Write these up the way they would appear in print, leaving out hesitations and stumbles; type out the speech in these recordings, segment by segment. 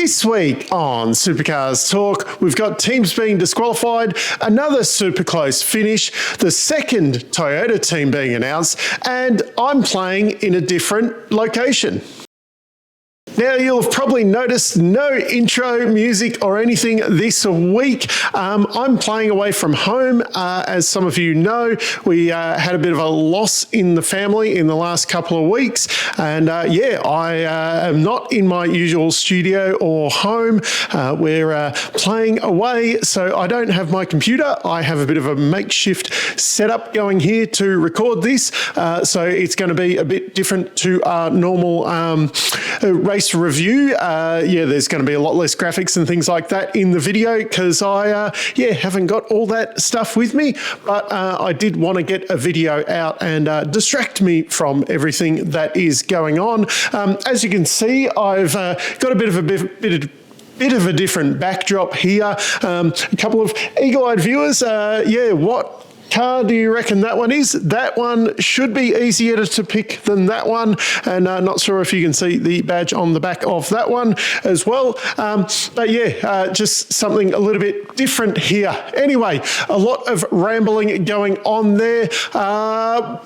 This week on Supercars Talk, we've got teams being disqualified, another super close finish, the second Toyota team being announced, and I'm playing in a different location. Now, you'll have probably noticed no intro music or anything this week. I'm playing away from home. As some of you know, we had a bit of a loss in the family in the last couple of weeks. And I am not in my usual studio or home. We're playing away, so I don't have my computer. I have a bit of a makeshift setup going here to record this. So it's going to be a bit different to our normal race review. There's going to be a lot less graphics and things like that in the video because I haven't got all that stuff with me, but I did want to get a video out and distract me from everything that is going on. As you can see, I've got a bit of a different backdrop here. A couple of eagle-eyed viewers, what car do you reckon that one is? That one should be easier to pick than that one, and not sure if you can see the badge on the back of that one as well. Just something a little bit different here. Anyway, a lot of rambling going on there.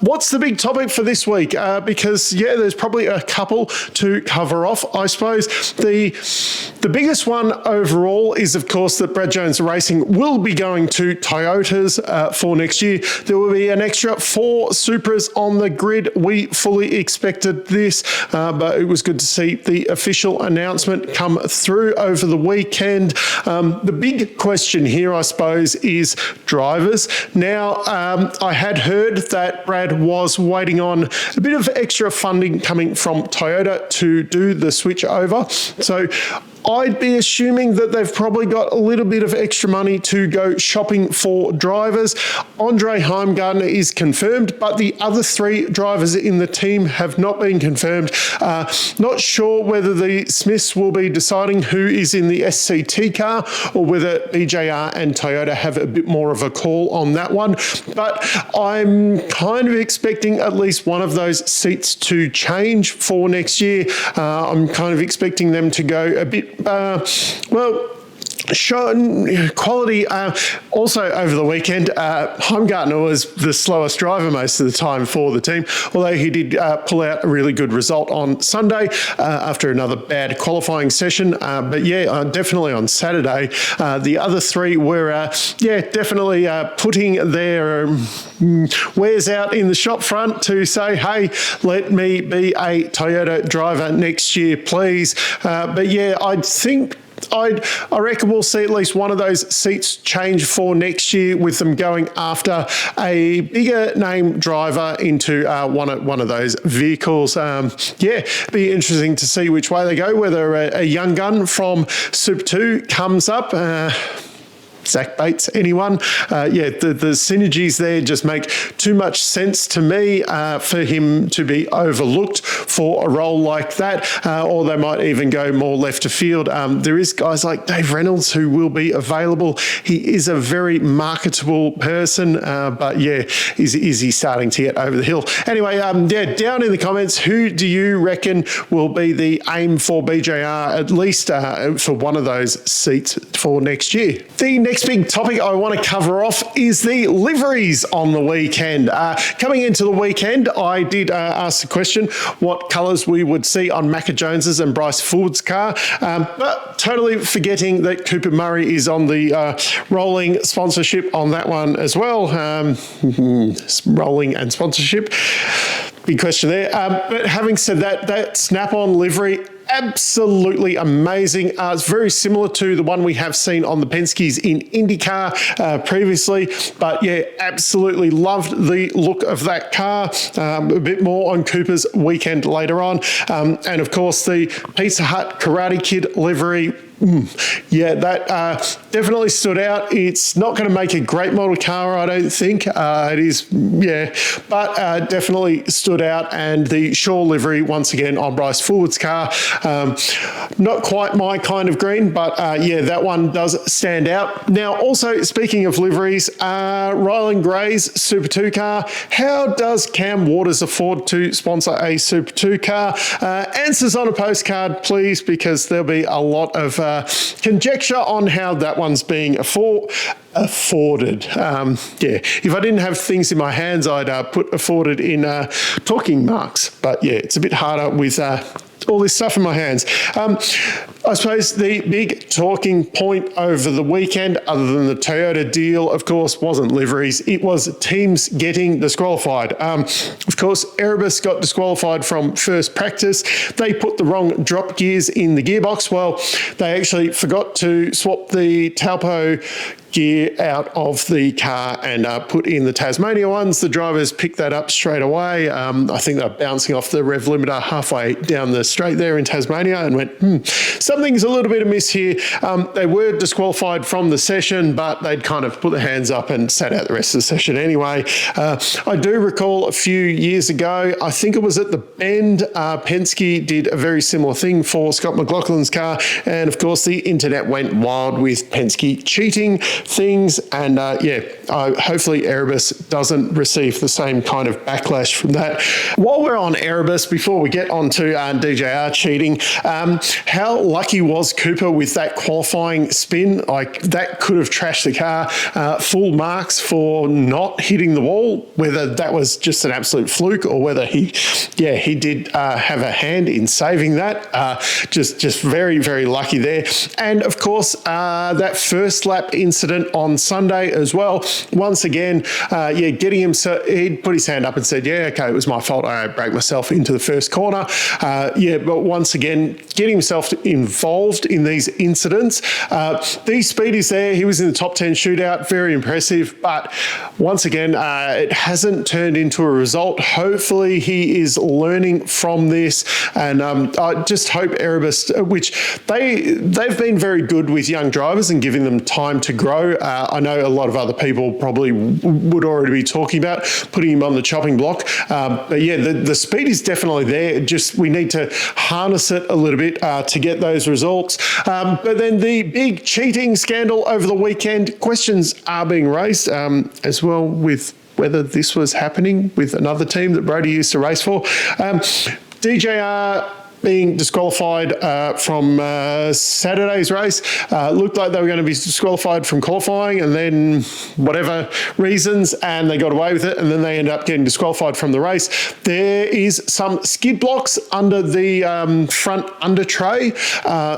What's the big topic for this week? Because there's probably a couple to cover off, I suppose. The biggest one overall is, of course, that Brad Jones Racing will be going to Toyotas for next year. There will be an extra 4 Supras on the grid. We fully expected this, but it was good to see the official announcement come through over the weekend. The big question here, I suppose, is drivers. Now, I had heard that Brad was waiting on a bit of extra funding coming from Toyota to do the switch over. So I'd be assuming that they've probably got a little bit of extra money to go shopping for drivers. Andre Heimgartner is confirmed, but the other 3 drivers in the team have not been confirmed. Not sure whether the Smiths will be deciding who is in the SCT car or whether DJR and Toyota have a bit more of a call on that one. But I'm kind of expecting at least one of those seats to change for next year. I'm kind of expecting them to go a bit quality. Also over the weekend, Heimgartner was the slowest driver most of the time for the team, although he did pull out a really good result on Sunday after another bad qualifying session. Definitely on Saturday, the other 3 were definitely putting their wares out in the shop front to say, hey, let me be a Toyota driver next year, please. I reckon we'll see at least one of those seats change for next year, with them going after a bigger name driver into one of those vehicles. Be interesting to see which way they go, whether a young gun from Super 2 comes up. Zach Bates, anyone? The synergies there just make too much sense to me for him to be overlooked for a role like that, or they might even go more left of field. There is guys like Dave Reynolds who will be available. He is a very marketable person, is he starting to get over the hill? Anyway, down in the comments, who do you reckon will be the aim for BJR, at least for one of those seats for next year? The next big topic I want to cover off is the liveries on the weekend. Coming into the weekend, I did ask the question what colours we would see on Macca Jones's and Bryce Ford's car, but totally forgetting that Cooper Murray is on the rolling sponsorship on that one as well. Rolling and sponsorship, big question there. But having said that snap-on livery, absolutely amazing. It's very similar to the one we have seen on the Penske's in IndyCar previously, but absolutely loved the look of that car. A bit more on Cooper's weekend later on. And of course, the Pizza Hut Karate Kid livery, Yeah, that definitely stood out. It's not going to make a great model car, I don't think. It is, yeah, but definitely stood out. And the Shaw livery, once again, on Bryce Forward's car, not quite my kind of green, but yeah, that one does stand out. Now, also, speaking of liveries, Ryland Gray's Super 2 car, how does Cam Waters afford to sponsor a Super 2 car? Answers on a postcard, please, because there'll be a lot of conjecture on how that one's being afforded. Yeah, if I didn't have things in my hands, I'd put afforded in talking marks. But yeah, it's a bit harder with all this stuff in my hands. I suppose the big talking point over the weekend, other than the Toyota deal, of course, wasn't liveries. It was teams getting disqualified. Of course, Erebus got disqualified from first practice. They put the wrong drop gears in the gearbox. Well, they actually forgot to swap the Taupo gear out of the car and put in the Tasmania ones. The drivers picked that up straight away. I think they're bouncing off the rev limiter halfway down the straight there in Tasmania and went, something's a little bit amiss here. They were disqualified from the session, but they'd kind of put their hands up and sat out the rest of the session anyway. I do recall a few years ago, I think it was at the Bend, Penske did a very similar thing for Scott McLaughlin's car. And of course, the internet went wild with Penske cheating things, and yeah, hopefully Erebus doesn't receive the same kind of backlash from that. While we're on Erebus, before we get on to DJR cheating, how lucky was Cooper with that qualifying spin? Like, that could have trashed the car. Full marks for not hitting the wall, whether that was just an absolute fluke or whether he did have a hand in saving that. Just very, very lucky there. And of course, that first lap incident on Sunday as well. Once again, getting him, so he'd put his hand up and said, yeah, okay, it was my fault. I braked myself into the first corner. But once again, getting himself involved in these incidents. The speed is there. He was in the top 10 shootout. Very impressive. But once again, it hasn't turned into a result. Hopefully he is learning from this. And I just hope Erebus, which they've been very good with young drivers and giving them time to grow. I know a lot of other people probably would already be talking about putting him on the chopping block. But yeah, the speed is definitely there. Just we need to harness it a little bit to get those results. But then the big cheating scandal over the weekend, questions are being raised as well with whether this was happening with another team that Brody used to race for. DJR being disqualified from Saturday's race. Looked like they were going to be disqualified from qualifying, and then whatever reasons, and they got away with it, and then they ended up getting disqualified from the race. There is some skid blocks under the front under tray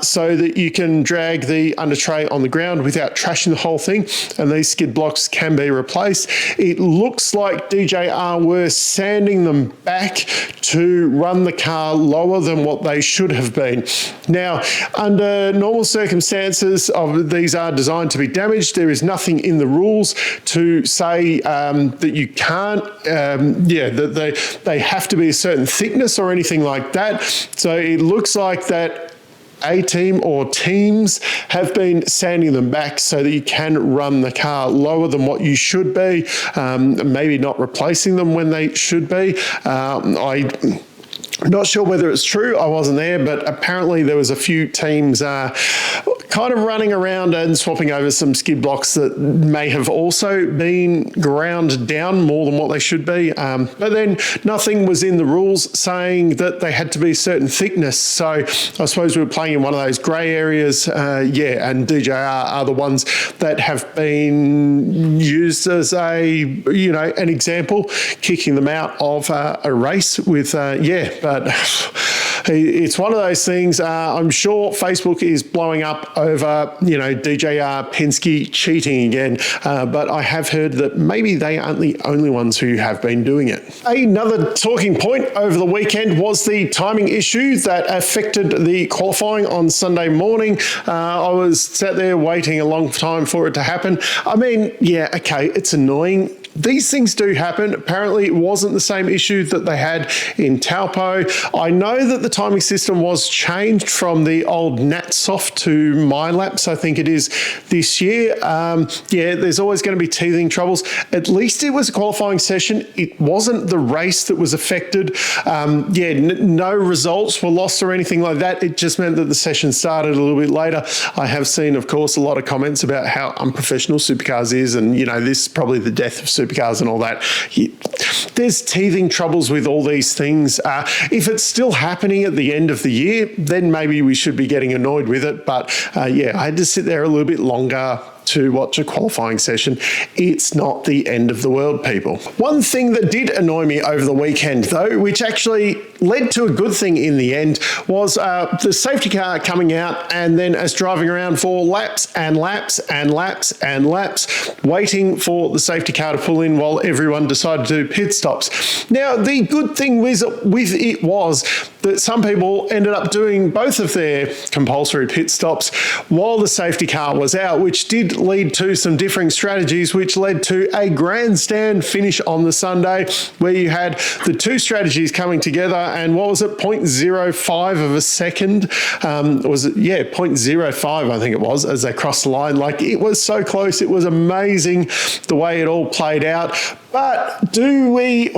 so that you can drag the under tray on the ground without trashing the whole thing, and these skid blocks can be replaced. It looks like DJR were sanding them back to run the car lower than what they should have been. Now, under normal circumstances, these are designed to be damaged. There is nothing in the rules to say that you can't, that they have to be a certain thickness or anything like that. So it looks like that a team or teams have been sanding them back so that you can run the car lower than what you should be, maybe not replacing them when they should be. Not sure whether it's true. I wasn't there, but apparently there was a few teams kind of running around and swapping over some skid blocks that may have also been ground down more than what they should be. But then nothing was in the rules saying that they had to be a certain thickness. So I suppose we were playing in one of those grey areas. And DJR are the ones that have been used as an example, kicking them out of a race with, but it's one of those things. I'm sure Facebook is blowing up over, DJR Penske cheating again. But I have heard that maybe they aren't the only ones who have been doing it. Another talking point over the weekend was the timing issue that affected the qualifying on Sunday morning. I was sat there waiting a long time for it to happen. I mean, yeah, okay, it's annoying. these things do happen. Apparently, it wasn't the same issue that they had in Taupo. I know that the timing system was changed from the old NatSoft to MyLaps, I think it is this year. Yeah, there's always going to be teething troubles. At least it was a qualifying session. It wasn't the race that was affected. Yeah, no results were lost or anything like that. It just meant that the session started a little bit later. I have seen, of course, a lot of comments about how unprofessional Supercars is, and, you know, this is probably the death of Supercars and all that. There's teething troubles with all these things. If it's still happening at the end of the year, then maybe we should be getting annoyed with it. But yeah, I had to sit there a little bit longer to watch a qualifying session. It's not the end of the world, people. One thing that did annoy me over the weekend, though, which actually led to a good thing in the end, was the safety car coming out and then us driving around for laps and laps and laps and laps, waiting for the safety car to pull in while everyone decided to do pit stops. Now, the good thing with it was that some people ended up doing both of their compulsory pit stops while the safety car was out, which did lead to some differing strategies, which led to a grandstand finish on the Sunday, where you had the two strategies coming together, and what was it, 0.05 of a second? Was it? Yeah, 0.05, I think it was, as they crossed the line. Like, it was so close. It was amazing the way it all played out. But you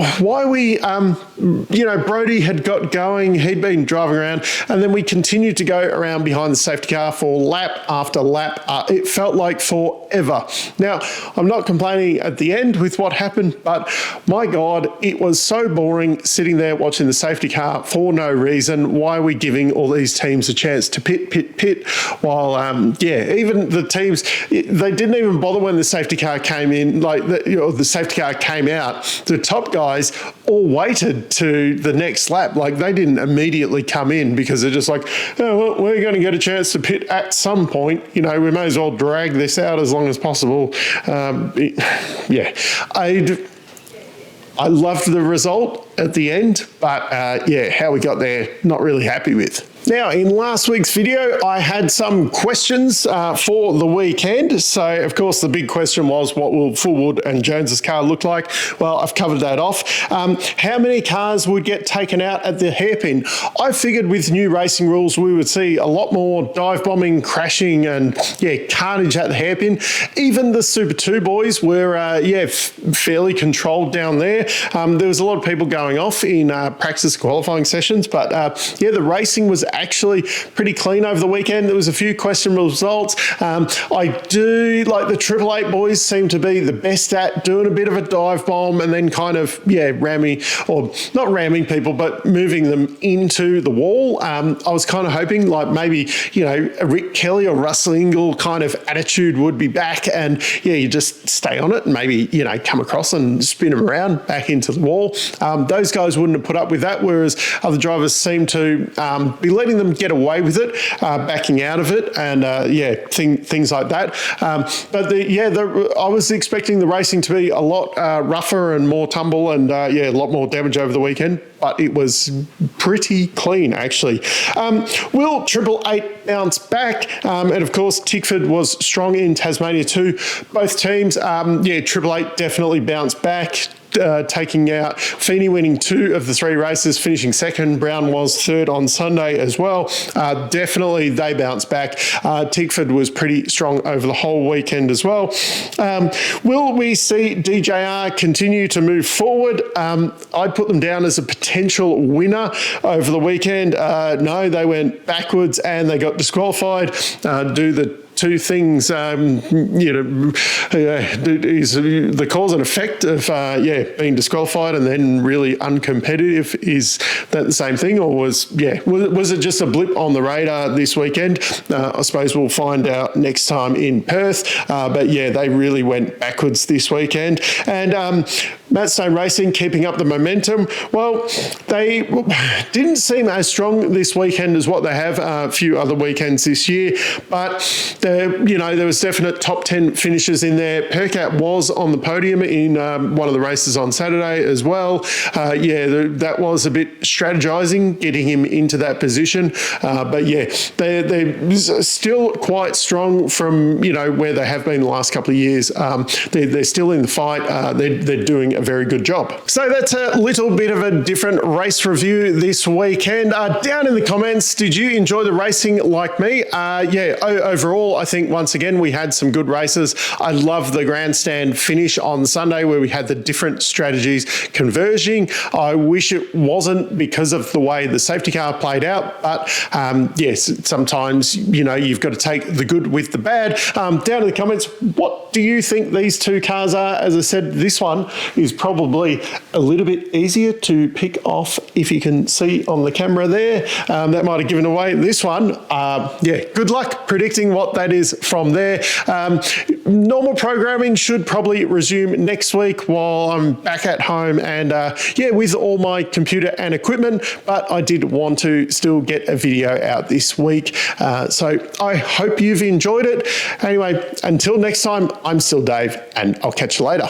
know, Brody had got going, he'd been driving around, and then we continued to go around behind the safety car for lap after lap. It felt like forever. Now, I'm not complaining at the end with what happened, but my God, it was so boring sitting there watching the safety car for no reason. Why are we giving all these teams a chance to pit while, yeah, even the teams, they didn't even bother when the safety car came in, like the safety car came out. The top guys all waited to the next lap. Like, they didn't immediately come in because they're just like, oh, well, we're going to get a chance to pit at some point. You know, we may as well drag this out as long as possible. Yeah, I loved the result at the end, but yeah, how we got there, not really happy with. Now, in last week's video, I had some questions for the weekend. So, of course, the big question was, what will Fullwood and Jones's car look like? Well, I've covered that off. How many cars would get taken out at the hairpin? I figured with new racing rules, we would see a lot more dive bombing, crashing, and, yeah, carnage at the hairpin. Even the Super 2 boys were, yeah, fairly controlled down there. There was a lot of people going off in practice qualifying sessions, but, yeah, the racing was actually pretty clean over the weekend. There was a few questionable results. I do like the 888 boys seem to be the best at doing a bit of a dive bomb and then kind of, yeah, ramming, or not ramming people, but moving them into the wall. I was kind of hoping like maybe, you know, a Rick Kelly or Russell Ingall kind of attitude would be back, and yeah, you just stay on it and maybe, you know, come across and spin them around back into the wall. Those guys wouldn't have put up with that, whereas other drivers seem to be letting them get away with it, backing out of it, and yeah, things like that. But I was expecting the racing to be a lot rougher and more tumble, and yeah, a lot more damage over the weekend. But it was pretty clean, actually. Will 888 bounce back? And of course, Tickford was strong in Tasmania too. Both teams, yeah, 888 definitely bounced back. Taking out Feeney, winning 2 of the 3 races, finishing second. Brown was third on Sunday as well. Definitely they bounced back. Tickford was pretty strong over the whole weekend as well. Will we see DJR continue to move forward? I'd put them down as a potential winner over the weekend. No, they went backwards and they got disqualified. Do the 2 things, you know, is the cause and effect of, yeah, being disqualified and then really uncompetitive. Is that the same thing, or was it just a blip on the radar this weekend? I suppose we'll find out next time in Perth. But yeah, they really went backwards this weekend. And Matt Stone Racing keeping up the momentum. Well, they didn't seem as strong this weekend as what they have a few other weekends this year, but there was definite top 10 finishes in there. Percat was on the podium in one of the races on Saturday as well. That was a bit strategizing, getting him into that position. But yeah, they're still quite strong from, where they have been the last couple of years. They're still in the fight. They're doing a very good job. So that's a little bit of a different race review this weekend. Down in the comments, did you enjoy the racing like me? Overall, I think once again, we had some good races. I love the grandstand finish on Sunday where we had the different strategies converging. I wish it wasn't because of the way the safety car played out, but yes, sometimes, you've got to take the good with the bad. Down in the comments, what do you think these two cars are? As I said, this one is probably a little bit easier to pick off if you can see on the camera there. That might have given away this one. Good luck predicting what that is from there. Normal programming should probably resume next week while I'm back at home and with all my computer and equipment, but I did want to still get a video out this week. So I hope you've enjoyed it. Anyway, until next time, I'm still Dave and I'll catch you later.